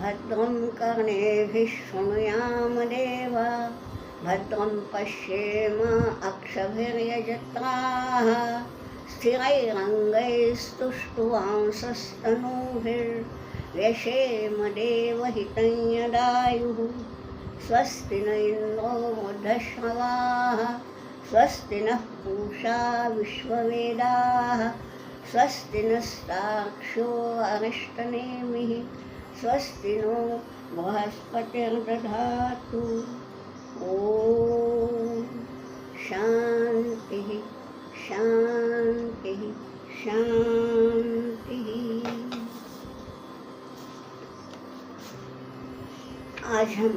भद्रं कर्णेभिः शृणुयाम देवा भद्रं पश्येम अक्षभिर्यजत्राः स्थिरैरङ्गैस्तुष्टुवांसस्तनूभिर्व्यशेम देवहितं यदायुः स्वस्ति न इन्द्रो वृद्धश्रवाः स्वस्ति नः पूषा विश्ववेदाः स्वस्ति नस्तार्क्ष्यो अरिष्टनेमिः स्वस्ति नो बृहस्पतिर्दधातु। ओम शांति शांति शांति। आज हम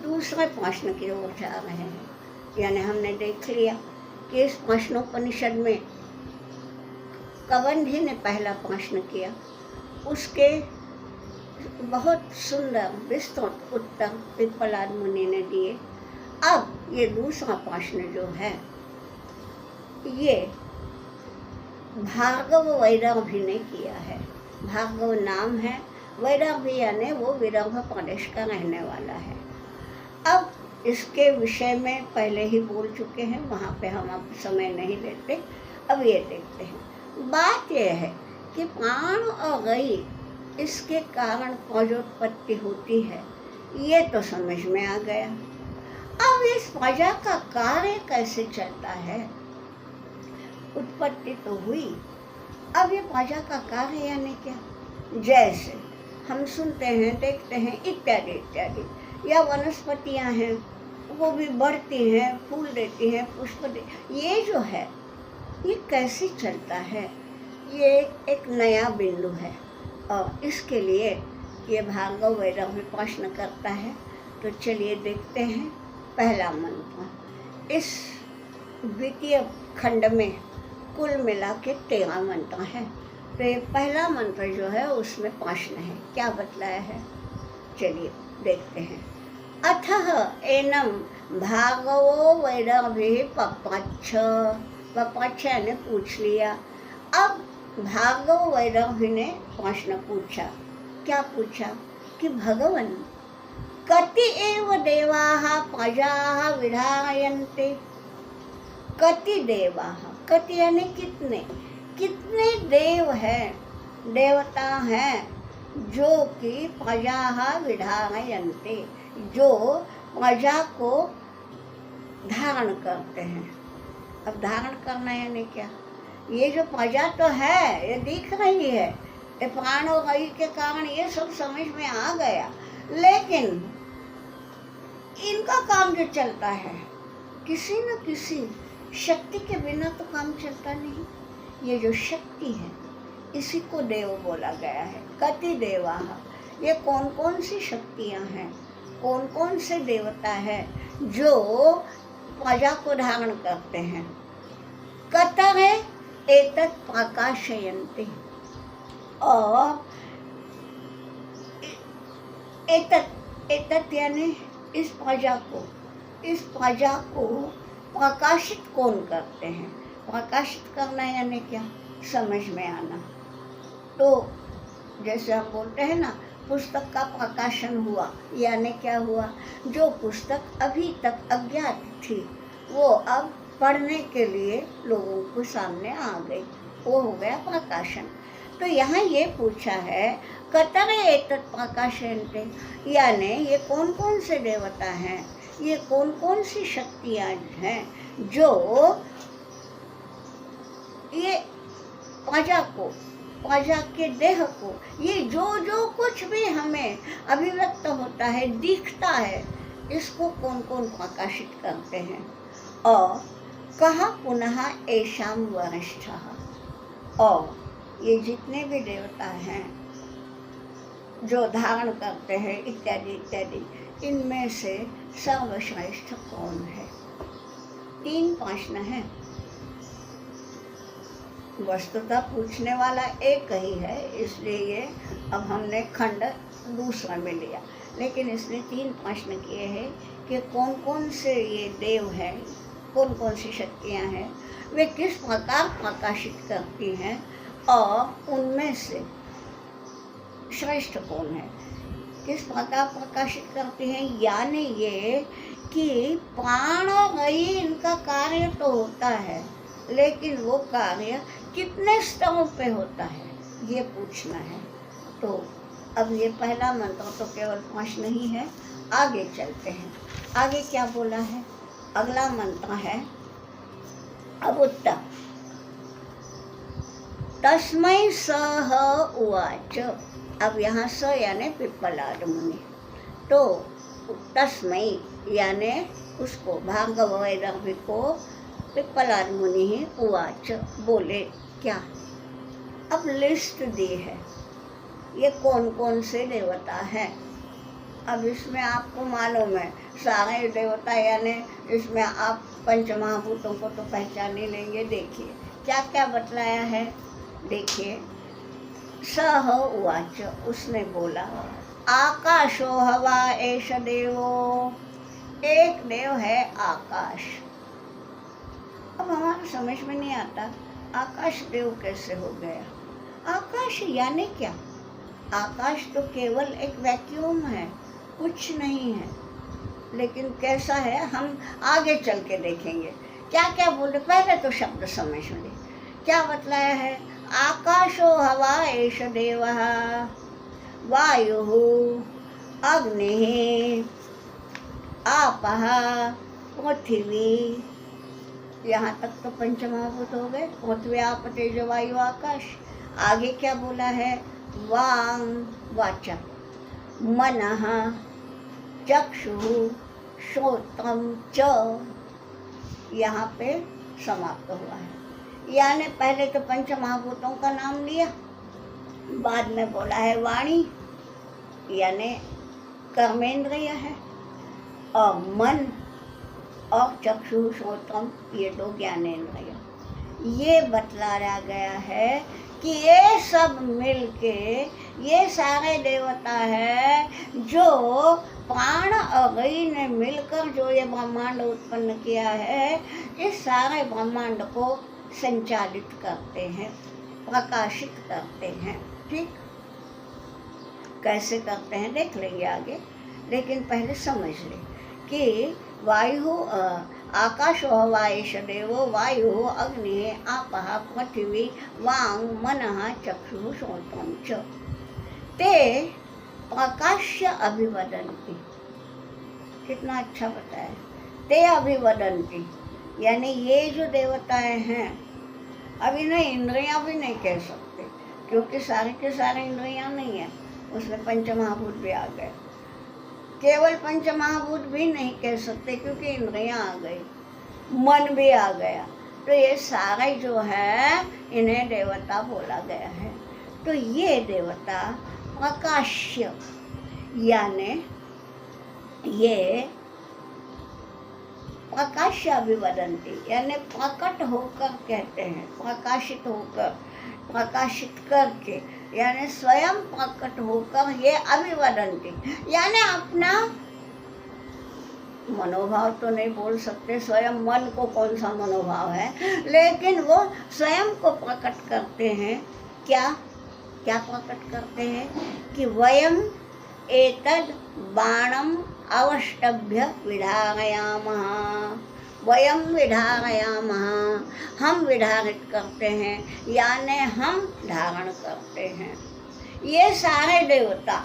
दूसरे प्रश्न की ओर जा रहे हैं। यानी हमने देख लिया कि इस प्रश्नोपनिषद में कवंधी ने पहला प्रश्न किया, उसके बहुत सुंदर विस्तृत उत्तर पिप्पलाद मुनि ने दिए। अब ये दूसरा प्रश्न जो है ये भार्गव वैदर्भी ने किया है। भार्गव नाम है, वैदर्भी यानी वो विदर्भ प्रदेश का रहने वाला है। अब इसके विषय में पहले ही बोल चुके हैं, वहाँ पे हम अब समय नहीं देते। अब ये देखते हैं। बात यह है कि प्राण और गई इसके कारण प्रजोत्पत्ति होती है, ये तो समझ में आ गया। अब इस प्रजा का कार्य कैसे चलता है? उत्पत्ति तो हुई, अब ये प्रजा का कार्य यानी क्या? जैसे हम सुनते हैं, देखते हैं इत्यादि इत्यादि, या वनस्पतियां हैं वो भी बढ़ती हैं, फूल देती हैं, पुष्प ये जो है ये कैसे चलता है? ये एक नया बिंदु है और इसके लिए ये भार्गव वैदर्भी प्रश्न करता है। तो चलिए देखते हैं पहला मंत्र। इस द्वितीय खंड में कुल मिला के 13 मंत्र हैं। तो ये पहला मंत्र जो है उसमें प्रश्न है, क्या बतलाया है? चलिए देखते हैं। अथः एनम भार्गवो वैदर्भिः पप्रच्छ। पप्रच्छ ने पूछ लिया। अब भार्गव वैदर्भी ने प्रश्न पूछा। क्या पूछा? कि भगवन कति एव देवाः प्रजाः विधारयन्ते। कति देवाः, कति यानी कितने, कितने देव हैं, देवता हैं जो कि प्रजाः विधारयन्ते, जो प्रजा को धारण करते हैं। अब धारण करना यानी क्या? ये जो प्रजा तो है, ये दिख रही है, ये प्राण और गई के कारण ये सब समझ में आ गया, लेकिन इनका काम जो चलता है किसी न किसी शक्ति के बिना तो काम चलता नहीं। ये जो शक्ति है इसी को देव बोला गया है। कति देवाः, ये कौन कौन सी शक्तियाँ हैं, कौन कौन से देवता है जो प्रजा को धारण करते हैं। कतरे एतत् प्रकाशयन्ति, और एतत् यानी इस प्रजा को प्रकाशित कौन करते हैं? प्रकाशित करना यानी क्या? समझ में आना। तो जैसे हम बोलते हैं ना, पुस्तक का प्रकाशन हुआ, यानी क्या हुआ? जो पुस्तक अभी तक अज्ञात थी वो अब पढ़ने के लिए लोगों को सामने आ गई, वो हो गया प्रकाशन। तो यहाँ ये पूछा है कतरे एतत् प्रकाशयन्ते, यानी ये कौन कौन से देवता हैं, ये कौन कौन सी शक्तियाँ हैं जो ये प्रजा को, प्रजा के देह को, ये जो जो कुछ भी हमें अभिव्यक्त होता है, दिखता है, इसको कौन कौन प्रकाशित करते हैं। और कहा पुनः ऐशाम वरिष्ठः, और ये जितने भी देवता हैं जो धारण करते हैं इत्यादि इत्यादि, इनमें से सर्वश्रेष्ठ कौन है? 3 प्रश्न हैं। वस्तुतः पूछने वाला एक ही है, इसलिए ये अब हमने खंड दूसरा में लिया, लेकिन इसने 3 प्रश्न किए हैं कि कौन कौन से ये देव हैं, कौन कौन सी शक्तियाँ हैं, वे किस प्रकार प्रकाशित करती हैं, और उनमें से श्रेष्ठ कौन है, किस प्रकार प्रकाशित करते हैं, यानी ये कि प्राण और गई इनका कार्य तो होता है, लेकिन वो कार्य कितने स्तरों पे होता है ये पूछना है। तो अब ये पहला मंत्र तो केवल 5 नहीं है, आगे चलते हैं। आगे क्या बोला है, अगला मंत्र है अब उत्तर। तस्मै सह उवाच। अब यहाँ स यानी पिप्पलाद मुनि, तो तस्मै यानी उसको, भार्गव वैदर्भी को पिप्पलाद मुनि ही उवाच बोले। क्या, अब लिस्ट दी है ये कौन कौन से देवता हैं। अब इसमें आपको मालूम है सारे देवता, यानी इसमें आप पंचमहाभूतों को तो पहचान ही लेंगे। देखिए क्या क्या बतलाया है, देखिए। सह उवाच, उसने बोला, आकाशो हवा एष देवो, एक देव है आकाश। अब हमारे समझ में नहीं आता आकाश देव कैसे हो गया। आकाश यानी क्या, आकाश तो केवल एक वैक्यूम है, कुछ नहीं है। लेकिन कैसा है हम आगे चल के देखेंगे। क्या क्या बोले, पहले तो शब्द समझ ले। क्या बतलाया है, आकाशो हवा एष देवः, वायुः अग्निः आपः पृथिवी। यहाँ तक तो पंचमहाभूत हो गए, पृथ्वी आप तेज वायु आकाश। आगे क्या बोला है, वांग वाचा, मनः चक्षुः श्रोत्रम च, यहाँ पे समाप्त हुआ है। यानी पहले तो पंचमहाभूतों का नाम लिया, बाद में बोला है वाणी यानी कर्मेंद्रिय है, और मन और चक्षु श्रोत्रम ये 2 ज्ञानेंद्रिय। ये बतलाया गया है कि ये सब मिलके ये सारे देवता है जो प्राण और गई ने मिलकर जो ये ब्रह्मांड उत्पन्न किया है, इस सारे ब्रह्मांड को संचालित करते हैं, प्रकाशित करते हैं। ठीक, कैसे करते हैं देख लेंगे आगे, लेकिन पहले समझ ले कि वायु आकाशो हवा एष देवो, वायु अग्नि आपः पृथिवी वांग मनः चक्षुः श्रोत्रम च, ते प्रकाश्य अभिवदन्ति। कितना अच्छा बताया, ते अभिवदन्ति, यानी ये जो देवताएं हैं, अब इन्हें इंद्रियां भी नहीं कह सकते क्योंकि सारे के सारे इंद्रियां नहीं है, उसमें पंचमहाभूत भी आ गए। केवल पंचमहाभूत भी नहीं कह सकते क्योंकि इंद्रियां आ गई, मन भी आ गया। तो ये सारा जो है इन्हें देवता बोला गया है। तो ये देवता प्रकाश्य यानी ये प्रकाश्य अभिवदन्ति यानी प्रकट होकर कहते हैं, प्रकाशित होकर, प्रकाशित करके, यानी स्वयं प्रकट होकर ये अभिवदन्ति, यानी अपना मनोभाव तो नहीं बोल सकते, स्वयं मन को कौन सा मनोभाव है, लेकिन वो स्वयं को प्रकट करते हैं। क्या क्या प्रकट करते हैं कि वयम एतद बाणम अवष्टभ्य विधारयामः, वयम विधारयामः, हम विधारित करते हैं, यानी हम धारण करते हैं। ये सारे देवता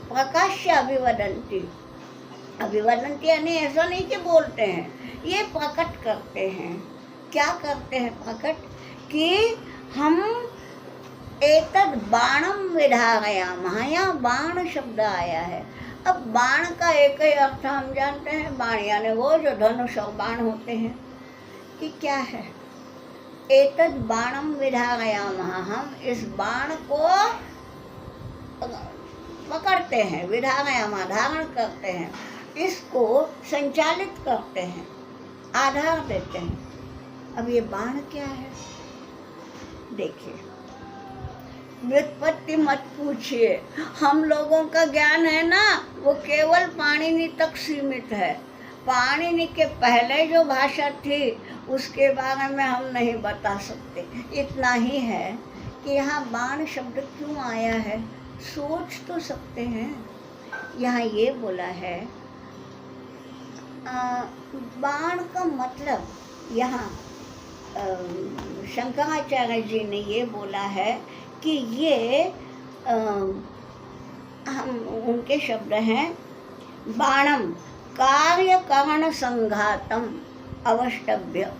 प्रकाश्य अभिवदन्ति, अभिवदन्ति यानी ऐसा नहीं कि बोलते हैं, ये प्रकट करते हैं। क्या करते हैं प्रकट, कि हम एतद बाणम विधारयामः, यहाँ बाण शब्द आया है। अब बाण का एक ही अर्थ हम जानते हैं, बाण यानी वो जो धनुष और बाण होते हैं, कि क्या है, एतद बाणम विधारयामः, हम इस बाण को पकड़ते हैं, विधारयामः धारण करते हैं, इसको संचालित करते हैं, आधार देते हैं। अब ये बाण क्या है देखिए, व्युत्पत्ति मत पूछिए, हम लोगों का ज्ञान है ना वो केवल पाणिनि तक सीमित है। पाणिनि के पहले जो भाषा थी उसके बारे में हम नहीं बता सकते। इतना ही है कि यहाँ बाण शब्द क्यों आया है, सोच तो सकते हैं। यहाँ ये बोला है बाण का मतलब, यहाँ शंकराचार्य जी ने ये बोला है कि ये हम उनके शब्द हैं, बाणम कार्य करण संघातम अवष्टभ्य।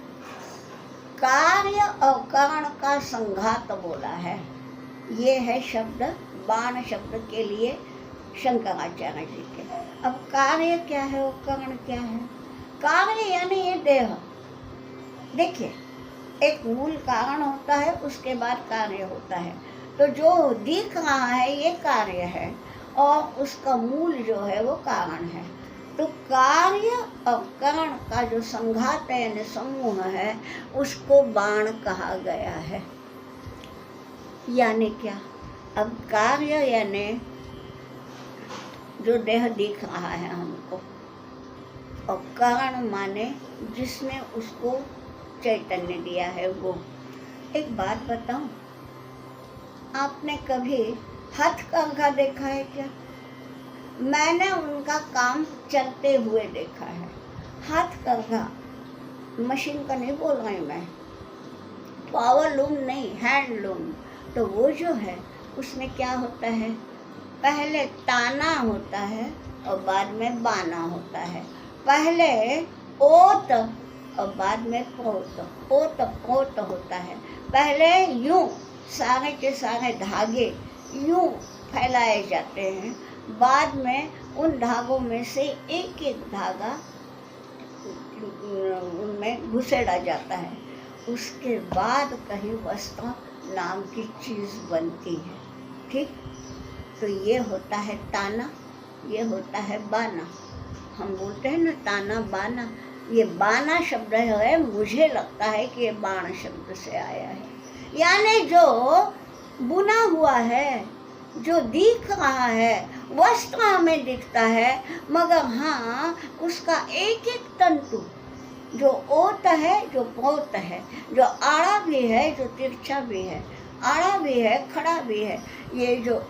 कार्य और करण का संघात बोला है, ये है शब्द बाण शब्द के लिए शंकराचार्य जी के। अब कार्य क्या है और करण क्या है? कार्य यानी ये देह। देखिए, एक मूल कारण होता है, उसके बाद कार्य होता है। तो जो दिख रहा है ये कार्य है और उसका मूल जो है वो कारण है। तो कार्य और करण का जो संघात है यानी समूह है, उसको बाण कहा गया है। यानी क्या? अब कार्य यानी जो देह दिख रहा है हमको, और करण माने जिसने उसको चैतन्य दिया है वो। एक बात बताऊं, आपने कभी हथकरघा देखा है क्या? मैंने उनका काम चलते हुए देखा है। हथकरघा, मशीन का नहीं बोल रही मैं, पावर लूम नहीं, हैंडलूम। तो वो जो है उसमें क्या होता है, पहले ताना होता है और बाद में बाना होता है। पहले ओत और बाद में पोत। ओत पोत होता है। पहले यूं सारे के सारे धागे यूं फैलाए जाते हैं, बाद में उन धागों में से एक एक धागा उनमें घुसेड़ा जाता है। उसके बाद कहीं वस्त्र नाम की चीज़ बनती है। ठीक, तो ये होता है ताना, ये होता है बाना। हम बोलते हैं ना ताना बाना, ये बाना शब्द है, मुझे लगता है कि ये बाण शब्द से आया है। यानी जो बुना हुआ है, जो दिख रहा है, वस्त्र हमें दिखता है, मगर हाँ उसका एक एक तंतु, जो ओत है, जो पोत है, जो आड़ा भी है, जो तिरछा भी है, आड़ा भी है, खड़ा भी है, ये जो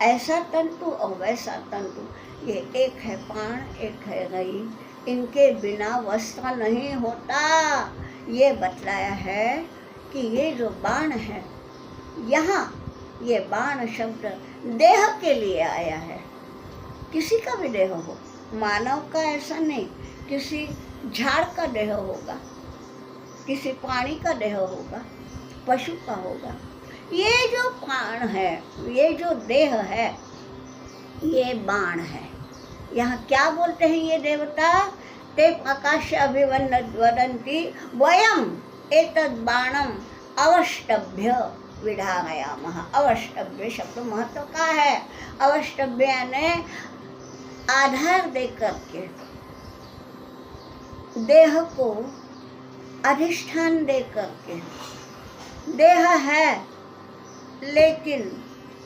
ऐसा तंतु और वैसा तंतु, ये एक है प्राण, एक है रई, इनके बिना वस्त्र नहीं होता। ये बतलाया है कि ये जो बाण है, यहाँ ये बाण शब्द देह के लिए आया है। किसी का भी देह हो, मानव का ऐसा नहीं, किसी झाड़ का देह होगा, किसी प्राणी का देह होगा, पशु का होगा। ये जो प्राण है, ये जो देह है, ये बाण है। यहाँ क्या बोलते हैं ये देवता? ते आकाश अभिवदन्ति वयम एतद् बाणम अवष्टभ्य विधारयामः। अवष्टभ्य शब्द महत्व का है। अवष्टभ्य यानी आधार दे करके, देह को अधिष्ठान दे करके। देह है लेकिन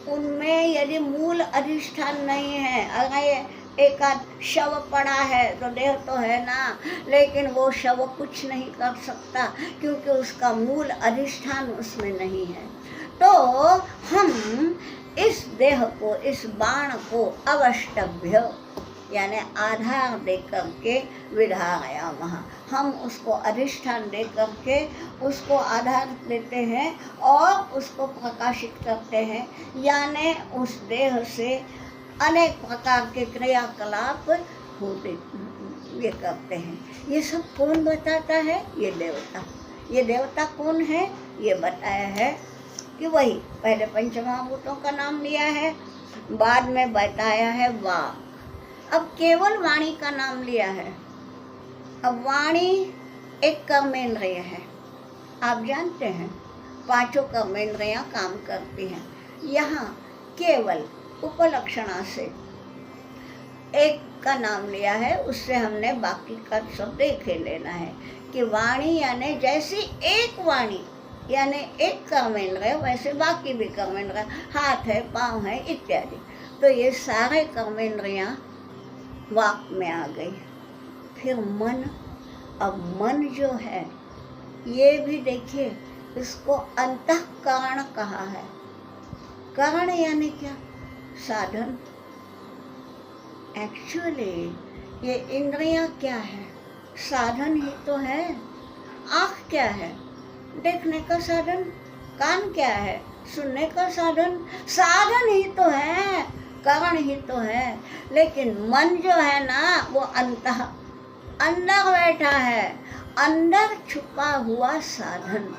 उनमें यदि मूल अधिष्ठान नहीं है, अगर एक आध शव पड़ा है तो देह तो है ना, लेकिन वो शव कुछ नहीं कर सकता क्योंकि उसका मूल अधिष्ठान उसमें नहीं है। तो हम इस देह को, इस बाण को अवष्टभ्य यानी आधार दे करके विधारयामः, हम उसको अधिष्ठान दे करके उसको आधार देते हैं और उसको प्रकाशित करते हैं। यानी उस देह से अनेक प्रकार के क्रियाकलाप होते, ये करते हैं। ये सब कौन बताता है? ये देवता। ये देवता कौन है? ये बताया है कि वही पहले पंचमहाभूतों का नाम लिया है, बाद में बताया है वाक। अब केवल वाणी का नाम लिया है। अब वाणी एक कर्मेंद्रिय है, आप जानते हैं 5 कर्मेंद्रियां काम करती हैं। यहाँ केवल उपलक्षणा से एक का नाम लिया है, उससे हमने बाकी का सब देखे लेना है कि वाणी यानी जैसी एक वाणी यानी एक कर्मेंद्रिय, वैसे बाकी भी कर्मेंद्रिय, हाथ है, पाँव है इत्यादि। तो ये सारे कर्मेंद्रियां वाक में आ गई। फिर मन, अब मन जो है ये भी देखिए, इसको अंतःकरण कहा है। करण यानी क्या? साधन। एक्चुअली ये इंद्रियां क्या है? साधन ही तो है। आँख क्या है? देखने का साधन। कान क्या है? सुनने का साधन। साधन ही तो है, कारण ही तो है। लेकिन मन जो है ना, वो अंदर बैठा है, अंदर छुपा हुआ साधन,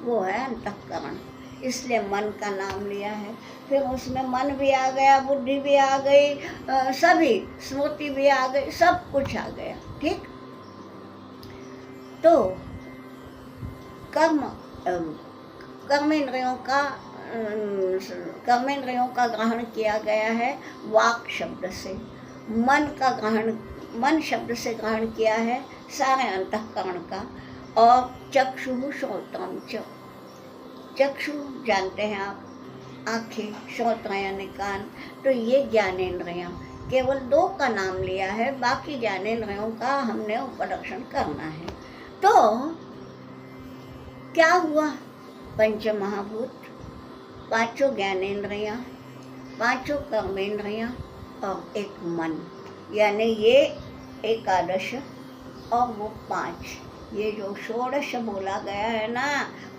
वो है अंतःकरण। इसलिए मन का नाम लिया है। फिर उसमें मन भी आ गया, बुद्धि भी आ गई, सभी स्मृति भी आ गई, सब कुछ आ गया। ठीक। तो कर्मेंद्रियों का ग्रहण किया गया है वाक शब्द से। मन शब्द से ग्रहण किया है सारे अंतःकरण का। और चक्षु श्रोत्रम च, चक्षु जानते हैं आप, आँखें, श्रोत्र यानी कान। तो ये ज्ञानेंद्रियां, केवल 2 का नाम लिया है, बाकी ज्ञानेंद्रियों का हमने उपलक्षण करना है। तो क्या हुआ? पंच महाभूत, 5 ज्ञानेंद्रियां, 5 कर्मेंद्रियां और एक मन, यानी ये एकादश और वो 5। ये जो षोडश बोला गया है ना,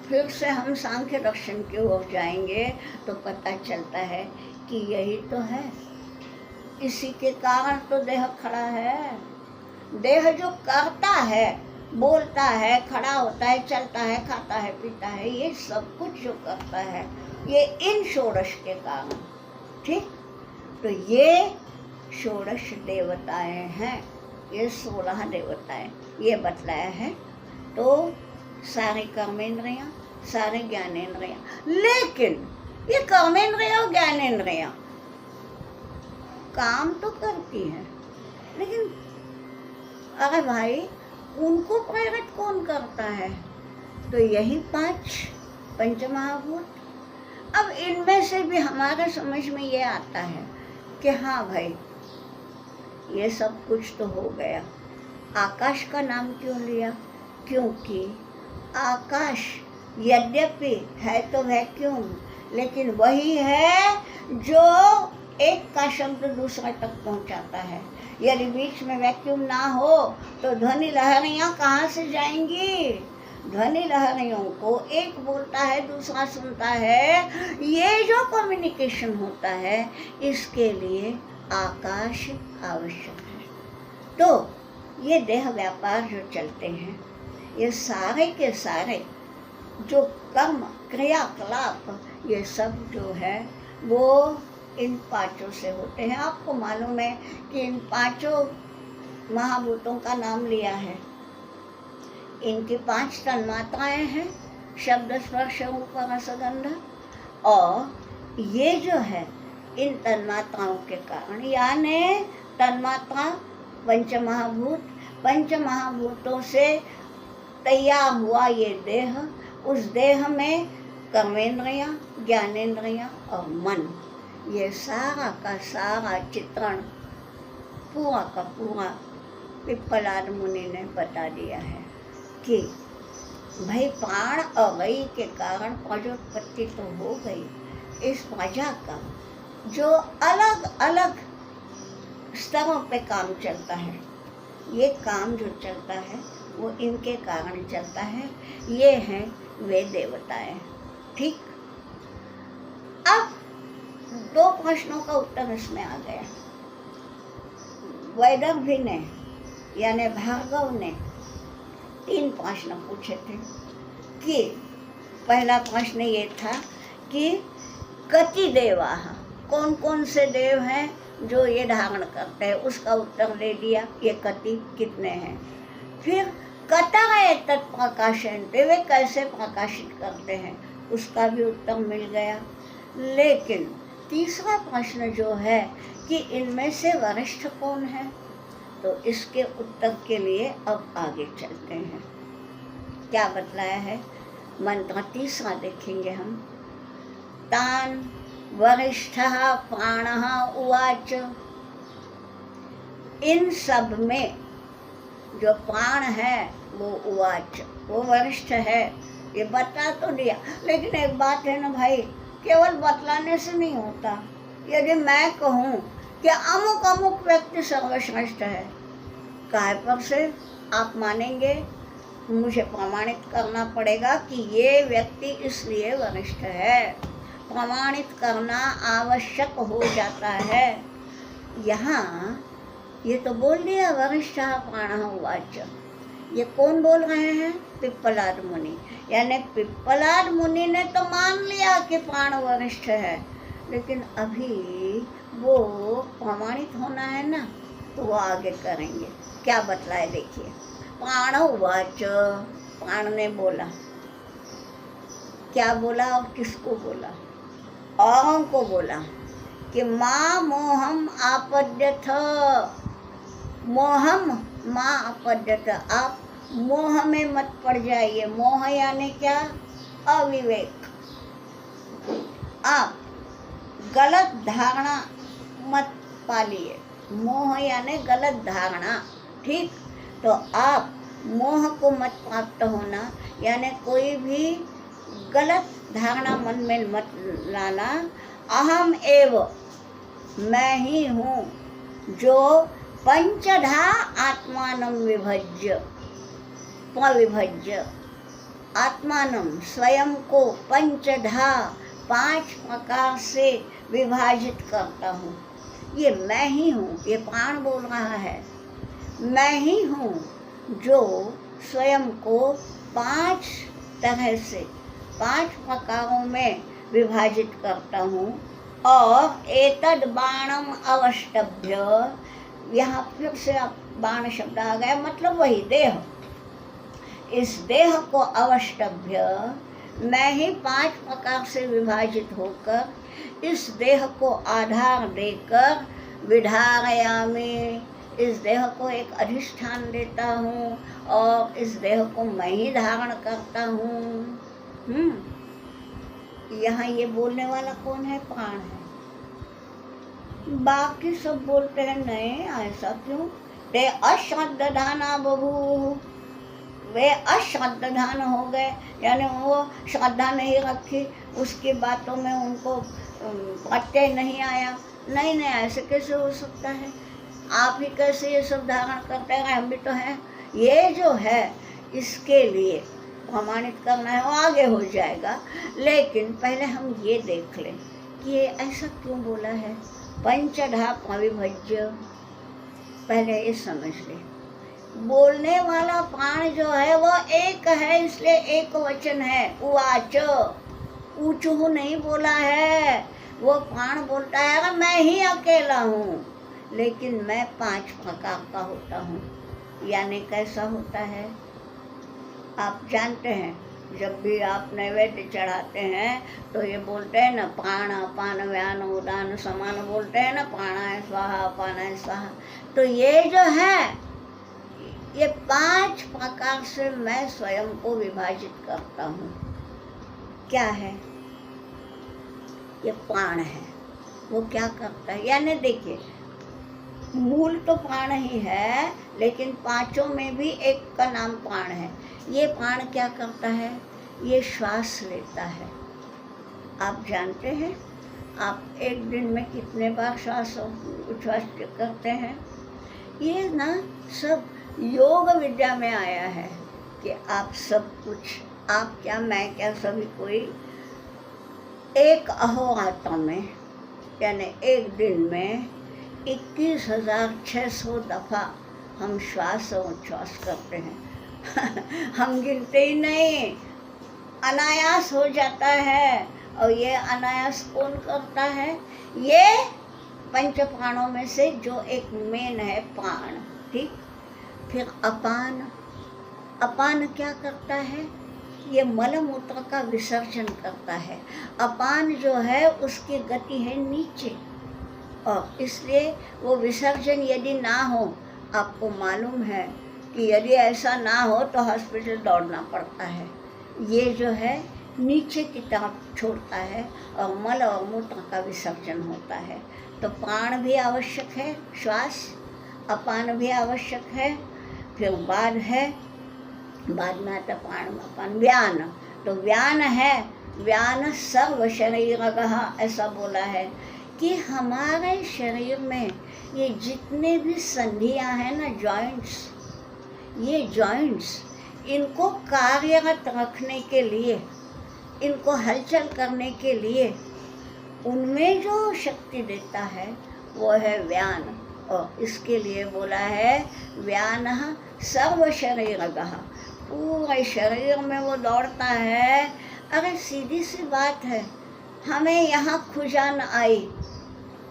फिर से हम सांख्य दर्शन की ओर जाएंगे तो पता चलता है कि यही तो है। इसी के कारण तो देह खड़ा है। देह जो करता है, बोलता है, खड़ा होता है, चलता है, खाता है, पीता है, ये सब कुछ जो करता है, ये इन षोडश के कारण। ठीक। तो ये षोडश देवताएं हैं, ये 16 देवताएं, ये बतलाया है। तो सारे कर्मेंद्रियां, सारे ज्ञानेंद्रियां। लेकिन ये कर्मेंद्रियां और ज्ञानेंद्रियां काम तो करती हैं, लेकिन अरे भाई, उनको प्रेरित कौन करता है? तो यही 5 पंचमहाभूत। अब इनमें से भी हमारे समझ में ये आता है कि हाँ भाई, ये सब कुछ तो हो गया। आकाश का नाम क्यों लिया? क्योंकि आकाश यद्यपि है तो वैक्यूम, लेकिन वही है जो एक का शब्द दूसरे तक पहुंचाता है। यदि बीच में वैक्यूम ना हो तो ध्वनि लहरियां कहाँ से जाएंगी? ध्वनि लहरियों को एक बोलता है, दूसरा सुनता है। ये जो कम्युनिकेशन होता है, इसके लिए आकाश आवश्यक है। तो ये देह व्यापार जो चलते हैं, ये सारे के सारे जो कर्म, क्रियाकलाप, ये सब जो है वो इन 5 से होते हैं। आपको मालूम है कि इन 5 महाभूतों का नाम लिया है। इनकी 5 तन्मात्राएं हैं, शब्द, स्पर्श, रूप, रस, गंध। और ये जो है इन तन्मात्राओं के कारण, यानी तन्मात्रा पंचमहाभूत, पंचमहाभूतों से तैयार हुआ ये देह। उस देह में कर्मेंद्रियां, ज्ञानेंद्रियां और मन, ये सारा का सारा चित्रण पूरा का पूरा पिप्पलाद मुनि ने बता दिया है कि भाई प्राण अवयी के कारण प्रजोत्पत्ति तो हो गई। इस प्रजा का जो अलग अलग स्तरों पे काम चलता है, ये काम जो चलता है वो इनके कारण चलता है। ये हैं वे देवताएं। ठीक। अब 2 प्रश्नों का उत्तर इसमें आ गया। वैदर्भी ने यानी भार्गव ने 3 प्रश्न पूछे थे। कि पहला प्रश्न ये था कि कति देवाः, कौन कौन से देव हैं जो ये धारण करते हैं, उसका उत्तर दे दिया, ये कति कितने हैं। फिर कतः एतत् प्रकाशन्ते, वे कैसे प्रकाशित करते हैं, उसका भी उत्तर मिल गया। लेकिन तीसरा प्रश्न जो है कि इनमें से वरिष्ठ कौन है, तो इसके उत्तर के लिए अब आगे चलते हैं। क्या बतलाया है? मंत्र तीसरा देखेंगे हम। तान वरिष्ठः प्राणः उवाच, इन सब में जो प्राण है वो उवाच, वो वरिष्ठ है, ये बता तो दिया। लेकिन एक बात है ना भाई, केवल बतलाने से नहीं होता, यदि मैं कहूँ कि अमुक अमुक व्यक्ति सर्वश्रेष्ठ है, काहे पर से आप मानेंगे? मुझे प्रमाणित करना पड़ेगा कि ये व्यक्ति इसलिए वरिष्ठ है, प्रमाणित करना आवश्यक हो जाता है। यहाँ ये तो बोल दिया वरिष्ठ प्राणः उवाच। ये कौन बोल रहे हैं? पिप्पलाद मुनि। यानी पिप्पलाद मुनि ने तो मान लिया कि प्राण वरिष्ठ है, लेकिन अभी वो प्रमाणित होना है ना, तो वो आगे करेंगे। क्या बतलाए देखिए। प्राण उवाच, प्राण ने बोला। क्या बोला और किसको बोला? औरों को बोला कि माँ मोहम आपद्यथ, मोहम माँ आपद्यथ, आप मोह में मत पड़ जाइए। मोह यानी क्या? अविवेक। आप गलत धारणा मत पालिए। मोह यानी गलत धारणा, ठीक? तो आप मोह को मत प्राप्त होना, यानी कोई भी गलत धारणा मन में मत लाना। अहम एव, मैं ही हूँ जो पंचधा आत्मानं विभज्य, प्रविभज्य, आत्मानं स्वयं को पंचधा 5 प्रकार से विभाजित करता हूँ। ये मैं ही हूँ, ये प्राण बोल रहा है। मैं ही हूँ जो स्वयं को 5 तरह से 5 प्रकारों में विभाजित करता हूँ। और एतद बाणम अवष्टभ्य, यहाँ फिर से बाण शब्द आ गया, मतलब वही देह। इस देह को अवष्टभ्य, मैं ही 5 प्रकार से विभाजित होकर इस देह को आधार देकर विधारयामि, इस देह को एक अधिष्ठान देता हूँ और इस देह को मैं ही धारण करता हूँ। यहाँ ये बोलने वाला कौन है? प्राण है। बाकी सब बोलते हैं नहीं, ऐसा क्यों? ते अश्रद्धाना बभूवुः, वे अश्रद्धान हो गए, यानी वो श्रद्धा नहीं रखी, उसकी बातों में उनको प्रत्यय नहीं आया। नहीं नहीं, ऐसे कैसे हो सकता है? आप ही कैसे ये सब धारण करते हैं? हम भी तो हैं। ये जो है इसके लिए प्रमाणित करना है, वो आगे हो जाएगा। लेकिन पहले हम ये देख लें कि ये ऐसा क्यों बोला है, पंचधा प्रविभज्य। पहले ये समझ ले, बोलने वाला प्राण जो है वो एक है, इसलिए एक वचन है। उवाच, ऊचू नहीं बोला है। वो प्राण बोलता है अगर मैं ही अकेला हूँ, लेकिन मैं 5 प्रकार का होता हूँ। यानी कैसा होता है? आप जानते हैं, जब भी आप नैवेद्य चढ़ाते हैं तो ये बोलते हैं ना, प्राण अपान व्यान उदान समान बोलते हैं ना, प्राणाय स्वाहा अपानाय स्वाहा। तो ये जो है ये 5 प्रकार से मैं स्वयं को विभाजित करता हूँ। क्या है? ये प्राण है। वो क्या करता है? यानी देखिए, मूल तो प्राण ही है, लेकिन 5 में भी एक का नाम प्राण है। ये प्राण क्या करता है? ये श्वास लेता है। आप जानते हैं आप एक दिन में कितने बार श्वास उच्छ्वास करते हैं? ये ना सब योग विद्या में आया है कि आप सब कुछ, आप क्या मैं क्या, सभी कोई एक अहोरात्र में, यानी एक दिन में 21,600 दफ़ा हम श्वास और उच्छ्वास करते हैं। हम गिनते ही नहीं, अनायास हो जाता है। और ये अनायास कौन करता है? ये 5 प्राणों में से जो एक मेन है प्राण, ठीक? फिर अपान, अपान क्या करता है? ये मल मूत्र का विसर्जन करता है। अपान जो है उसकी गति है नीचे, और इसलिए वो विसर्जन यदि ना हो, आपको मालूम है कि यदि ऐसा ना हो तो हॉस्पिटल दौड़ना पड़ता है। ये जो है नीचे की तरफ छोड़ता है और मल और मूत्र का विसर्जन होता है। तो प्राण भी आवश्यक है, श्वास, अपान भी आवश्यक है। फिर बाद है, बाद में आता प्राण अपान, व्यान। तो व्यान है, व्यान सर्व शरीरगः, ऐसा बोला है। कि हमारे शरीर में ये जितने भी संधियां हैं ना, जॉइंट्स, ये जॉइंट्स, इनको कार्यरत रखने के लिए, इनको हलचल करने के लिए उनमें जो शक्ति देता है वो है व्यान। और इसके लिए बोला है व्यानः सर्व शरीरगः, पूरे शरीर में वो दौड़ता है। अरे सीधी सी बात है, हमें यहाँ खुजान आई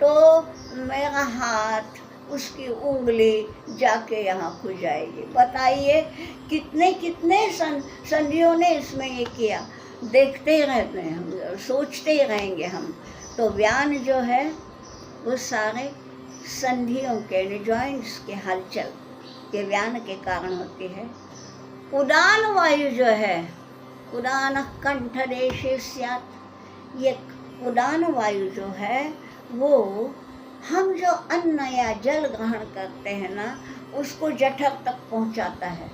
तो मेरा हाथ, उसकी उंगली जाके यहाँ खुजाएगी। बताइए कितने कितने संधियों ने इसमें ये किया। देखते ही रहते हैं हम, सोचते ही रहेंगे हम। तो व्यान जो है वो सारे संधियों के, जॉइंट्स के हलचल के व्यान के कारण होती है। उदान वायु जो है, उदान कंठदेशे स्यात्, ये उदान वायु जो है वो हम जो अन्न या जल ग्रहण करते हैं ना, उसको जठर तक पहुंचाता है।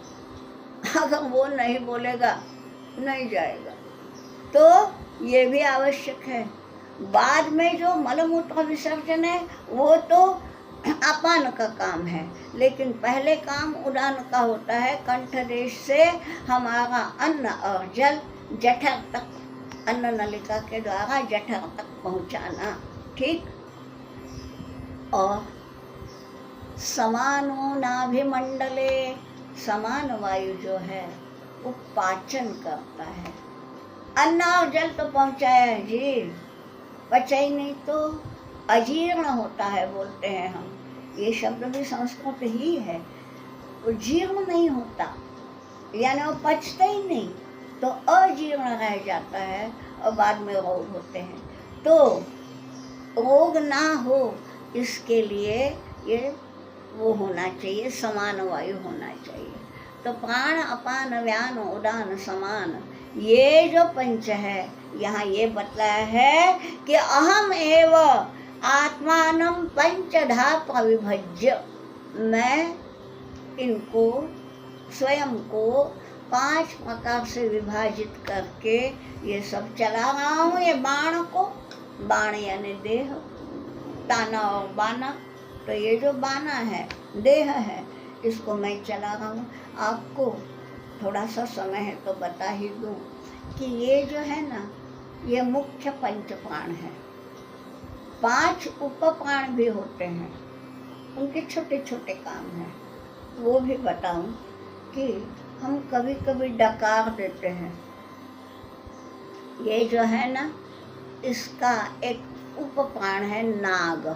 अगर वो नहीं बोलेगा नहीं जाएगा। तो ये भी आवश्यक है। बाद में जो मलमूत्र विसर्जन है वो तो अपान का काम है, लेकिन पहले काम उदान का होता है। कंठदेश से हमारा अन्न और जल जठर तक, अन्न नलिका के द्वारा जठर तक पहुंचाना। ठीक। और समानो नाभिमंडले, समान वायु जो है वो पाचन करता है। अन्न और जल तो पहुंचाया है जी, पचा ही नहीं तो अजीर्ण होता है, बोलते हैं हम। ये शब्द भी संस्कृत ही है। वो जीर्ण नहीं होता, यानी वो पचता ही नहीं, तो अजीर्ण रह जाता है और बाद में रोग होते हैं। तो रोग ना हो इसके लिए ये वो होना चाहिए, समान वायु होना चाहिए। तो प्राण, अपान, व्यान, उदान, समान, ये जो पंच है यहाँ ये बतलाया है कि अहम एव आत्मानं पंचधा प्रविभज्य, मैं इनको स्वयं को 5 प्रकार से विभाजित करके ये सब चला रहा हूँ। ये बाण को, बाण यानी देह, ताना और बाना, तो ये जो बाना है देह है, इसको मैं चला रहा हूँ। आपको थोड़ा सा समय है तो बता ही दूँ कि ये जो है ना, ये मुख्य पंच प्राण है। 5 उप प्राण भी होते हैं, उनके छोटे छोटे काम हैं, वो भी बताऊं कि हम कभी कभी डकार देते हैं। ये जो है ना, इसका एक उप प्राण है नाग,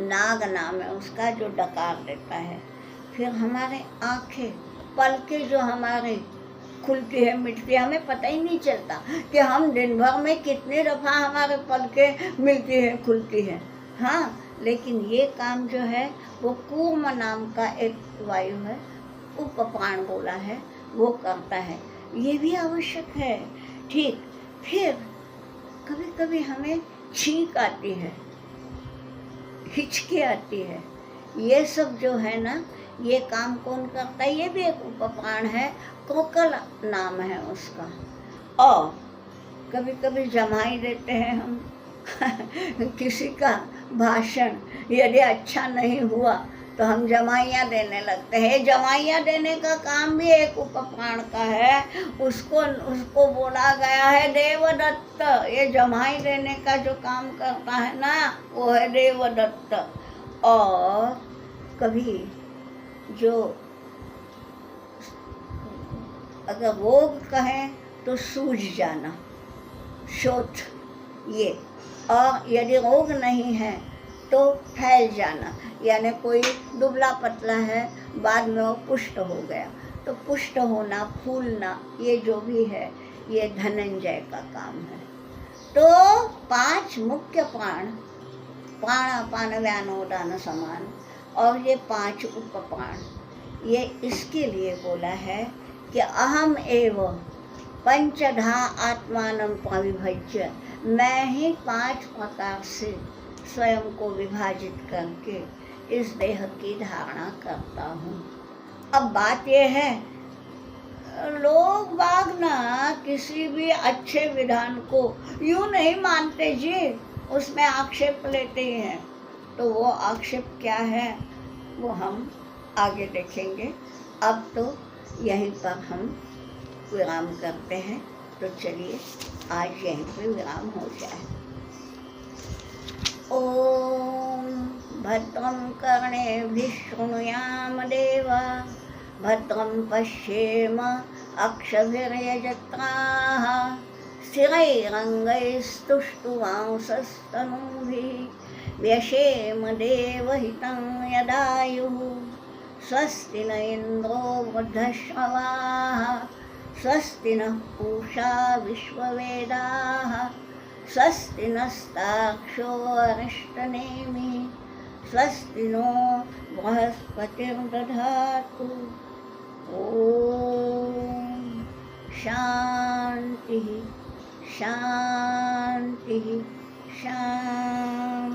नाग नाम है उसका, जो डकार देता है। फिर हमारे आँखें, पलकें जो हमारे खुलती है मिटती है, हमें पता ही नहीं चलता कि हम दिन भर में कितने दफ़ा हमारे पलकें मिलती है, खुलती है। हाँ, लेकिन ये काम जो है वो कूर्म नाम का एक वायु है, उप प्राण बोला है, वो करता है। ये भी आवश्यक है। ठीक। फिर कभी कभी हमें छींक आती है, हिचकी आती है, ये सब जो है ना, ये काम कौन करता है? ये भी एक उपप्राण है, कोकल नाम है उसका। और कभी कभी जमाई देते हैं हम किसी का भाषण यदि अच्छा नहीं हुआ तो हम जमाइयाँ देने लगते हैं। जमाइयाँ देने का काम भी एक उपप्राण का है, उसको बोला गया है देवदत्त। ये जमाई देने का जो काम करता है ना, वो है देवदत्त। और कभी जो अगर रोग कहें तो सूझ जाना, शोथ, ये। और यदि रोग नहीं है तो फैल जाना, यानी कोई दुबला पतला है, बाद में वो पुष्ट हो गया, तो पुष्ट होना, फूलना, ये जो भी है ये धनंजय का काम है। तो 5 मुख्य प्राण, प्राण, अपान, व्यान, उदान, समान, और ये 5 उपप्राण, ये इसके लिए बोला है कि अहम एव पंचधा आत्मानं प्रविभज्य, मैं ही 5 प्रकार से स्वयं को विभाजित करके इस देह की धारणा करता हूँ। अब बात यह है, लोग बाग ना किसी भी अच्छे विधान को यूँ नहीं मानते जी। उसमें आक्षेप लेते हैं। तो वो आक्षेप क्या है वो हम आगे देखेंगे। अब तो यहीं पर हम विराम करते हैं। तो चलिए आज यहीं पे विराम हो जाए। ओम भद्रं कर्णेभिः शृणुयाम देवा, भद्रं पश्येम अक्षभिर्यजत्राः, स्थिरैरङ्गैस्तुष्टुवांसस्तनूभिः, व्यशेम देवहितं यदायुः। स्वस्ति न इन्द्रो वृद्धश्रवाः, स्वस्ति नः पूषा विश्ववेदाः, स्वस्ति नस्तार्क्ष्यो अरिष्टनेमिः, स्वस्ति नो बृहस्पतिर्दधातु। ॐ शान्तिः शान्तिः शान्तिः।